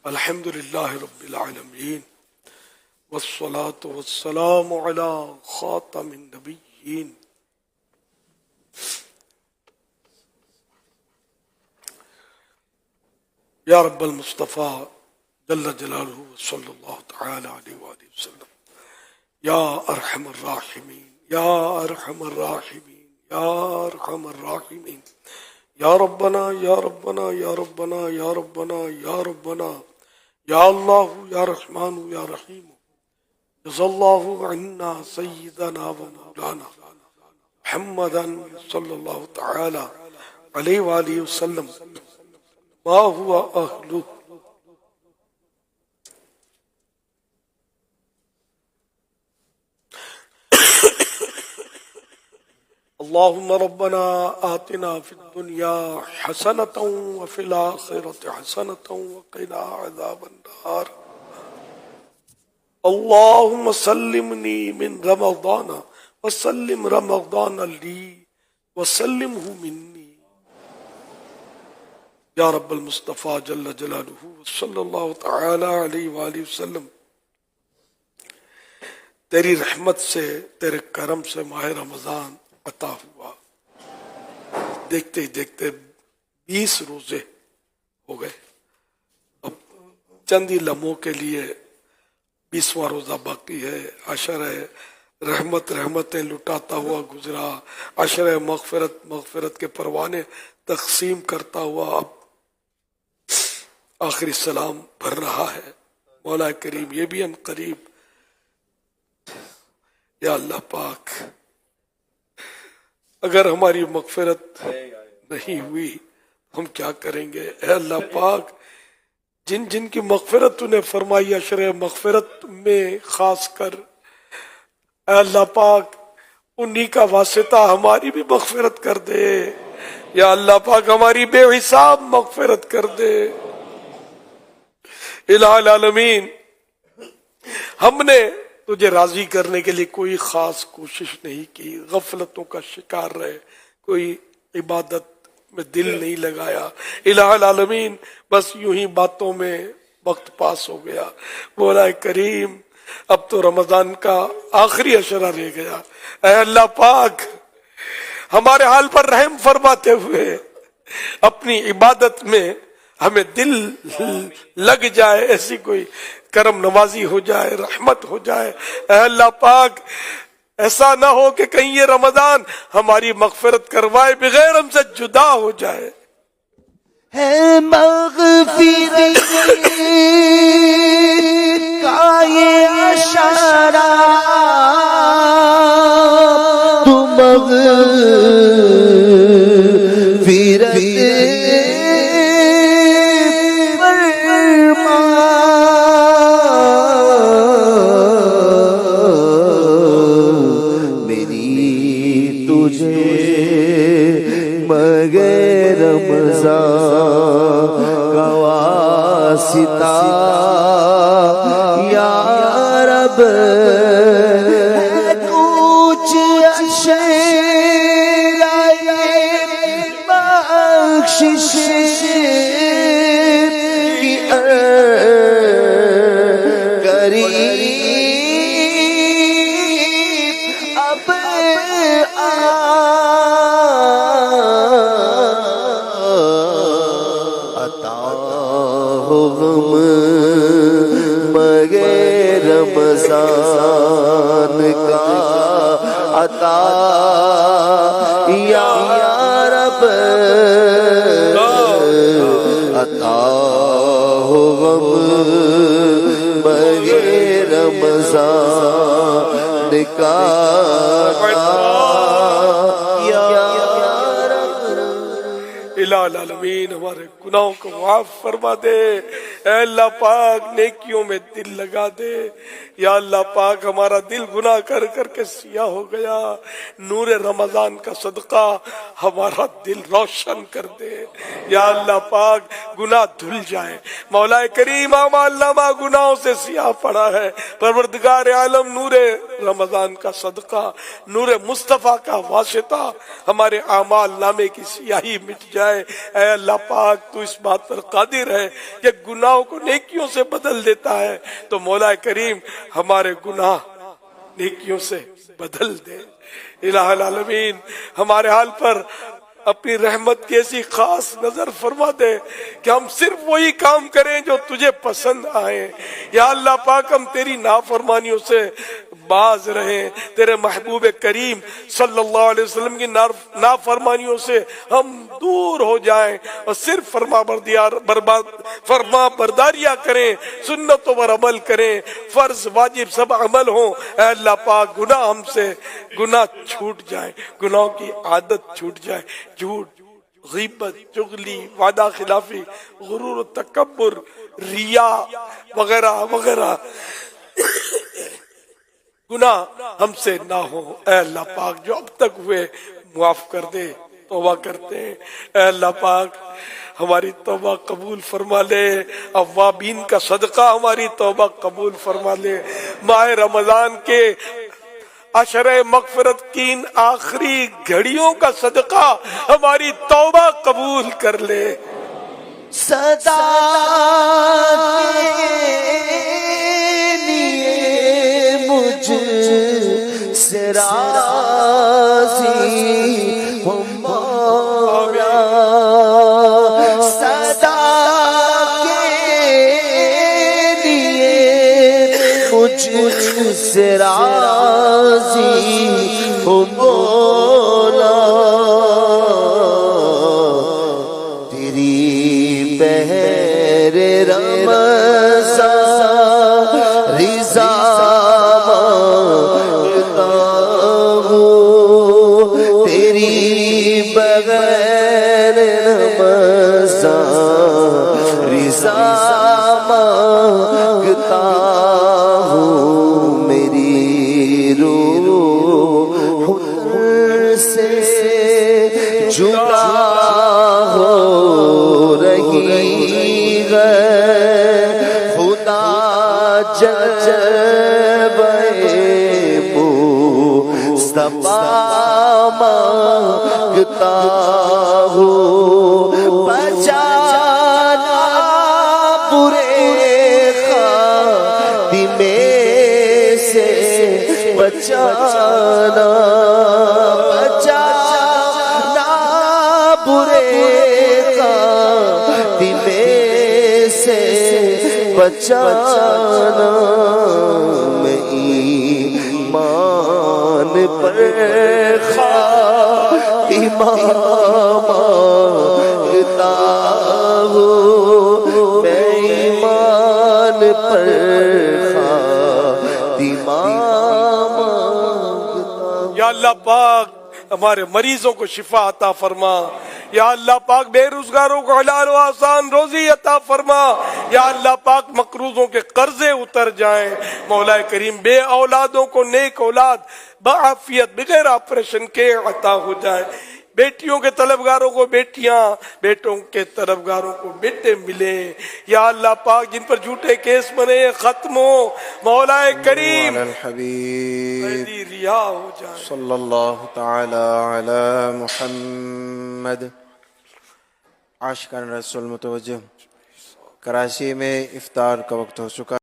الحمد للہ رب العالمین والصلاة والسلام علی خاتم النبیین یا رب المصطفیٰ جل جلالہ صلی اللہ تعالی علیہ وآلہ وسلم یا ارحم الراحمین یا ارحم الراحمین یا ارحم الراحمین یا ربنا یا ربنا یا ربنا یا ربنا یا ربنا یا اللہ یا رحمان یا رحیم جزا اللہ عنا سیدنا و مولانا محمدا صلی اللہ تعالی علیہ وآلہ وسلم ما ہوا اہلہ. اللهم ربنا آتنا في الدنيا حسنة وفي الآخرة حسنة وقنا عذاب النار. اللهم سلمني من رمضان وسلم رمضان لي وسلمه مني یا رب المصطفیٰ جل جلالہ صلی اللہ تعالی علیہ وآلہ وسلم. تیری رحمت سے تیرے کرم سے ماہ رمضان عطا ہوا. دیکھتے ہی دیکھتے 20 روزے ہو گئے. اب چند ہی لمحوں کے لیے 20واں روزہ باقی ہے. عشر رحمتیں لٹاتا ہوا گزرا. عشر مغفرت کے پروانے تقسیم کرتا ہوا اب آخری سلام بھر رہا ہے. مولا کریم یہ بھی ہم قریب. یا اللہ پاک اگر ہماری مغفرت نہیں ہوئی ہم کیا کریں گے؟ اے اللہ پاک جن جن کی مغفرت تو نے فرمائی عشر مغفرت میں خاص کر، اے اللہ پاک انہی کا واسطہ ہماری بھی مغفرت کر دے. یا اللہ پاک ہماری بے حساب مغفرت کر دے. الہ العالمین ہم نے تجھے راضی کرنے کے لیے کوئی خاص کوشش نہیں کی. غفلتوں کا شکار رہے، کوئی عبادت میں دل نہیں لگایا. الہ العالمین بس یوں ہی باتوں میں وقت پاس ہو گیا. مولا کریم اب تو رمضان کا آخری عشرہ رہ گیا. اے اللہ پاک ہمارے حال پر رحم فرماتے ہوئے اپنی عبادت میں ہمیں دل لگ جائے، ایسی کوئی کرم نوازی ہو جائے، رحمت ہو جائے. اے اللہ پاک ایسا نہ ہو کہ کہیں یہ رمضان ہماری مغفرت کروائے بغیر ہم سے جدا ہو جائے. ہے مغفرت کا یہ اشارہ تو مغفرت یا رب کچھ بخشش کی قریب اب عطا ہو غم مگر رمضان کا عطا یا رب عطا ہو غم مگر رمضان کا الہ العالمین ہمارے گناہوں کو معاف فرما دے. اے اللہ پاک نیکیوں میں دل لگا دے. یا اللہ پاک ہمارا دل گناہ کر کر کے سیاہ ہو گیا. نور رمضان کا صدقہ ہمارا دل روشن کر دے. یا اللہ پاک گناہ دھل جائے. مولا کریم اعمال نامہ گناہوں سے سیاہ پڑا ہے. پروردگار عالم نور رمضان کا صدقہ، نور مصطفیٰ کا واسطہ ہمارے اعمال نامے کی سیاہی مٹ جائے. اے اللہ پاک تو اس بات پر قادر ہے کہ گناہ گناہوں کو نیکیوں سے بدل دیتا ہے، تو مولا کریم ہمارے گناہ نیکیوں سے بدل دے۔ الہ العالمین ہمارے حال پر اپنی رحمت کی ایسی خاص نظر فرما دے کہ ہم صرف وہی کام کریں جو تجھے پسند آئیں۔ یا اللہ پاک ہم تیری نافرمانیوں سے باز رہیں، تیرے محبوب کریم صلی اللہ علیہ وسلم کی نافرمانیوں سے ہم دور ہو جائیں اور صرف فرما برداریاں کریں، سنتوں پر عمل کریں، فرض واجب سب عمل ہوں۔ اے اللہ پاک گناہ ہم سے گناہ چھوٹ جائیں، گناہوں کی عادت چھوٹ جائے، جھوٹ، غیبت، چغلی، وعدہ خلافی، غرور و تکبر، ریا وغیرہ وغیرہ گناہ ہم سے نہ ہو۔ اے اللہ پاک جو اب تک ہوئے معاف کر دے، توبہ کرتے ہیں۔ اے اللہ پاک ہماری توبہ قبول فرما لے، اوابین کا صدقہ ہماری توبہ قبول فرما لے۔ ماہ رمضان کے عشرہ مغفرت کی ان آخری گھڑیوں کا صدقہ ہماری توبہ قبول کر لے۔ صدا کے لیے مجھ سے راضی ہو مولا، صدا کے لیے مجھ سے راضی ہو مولا، تیری بہر رمضان رضا مانگتا ہوں، تیری بغیر رمضان رضا مانگتا ہوں، میری روح سے جدا ہو رہی ہے، خدا جب مصطفیٰ مانگتا ہوں، بچانا برے خاتمے سے، بچانا برے خاتمے سے، بچانا میں ایمان پر خاتمہ مانگتا ہوں، میں ایمان پر خاتمہ مانگتا ہوں۔ یا اللہ پاک ہمارے مریضوں کو شفا عطا فرما، یا اللہ پاک بے روزگاروں کو حلال و آسان روزی عطا فرما، یا اللہ پاک مقروضوں کے قرضے اتر جائیں، مولا کریم بے اولادوں کو نیک اولاد بعافیت بغیر آپریشن کے عطا ہو جائے، بیٹیوں کے طلبگاروں کو بیٹیاں، بیٹوں کے طلبگاروں کو بیٹے ملیں، یا اللہ پاک جن پر جھوٹے کیس بنے ختم ہو، مولا کریم الحبیب ریا ہو جائے۔ صلی اللہ تعالی علی محمد۔ عاشقان رسول متوجہ، کراچی میں افطار کا وقت ہو چکا۔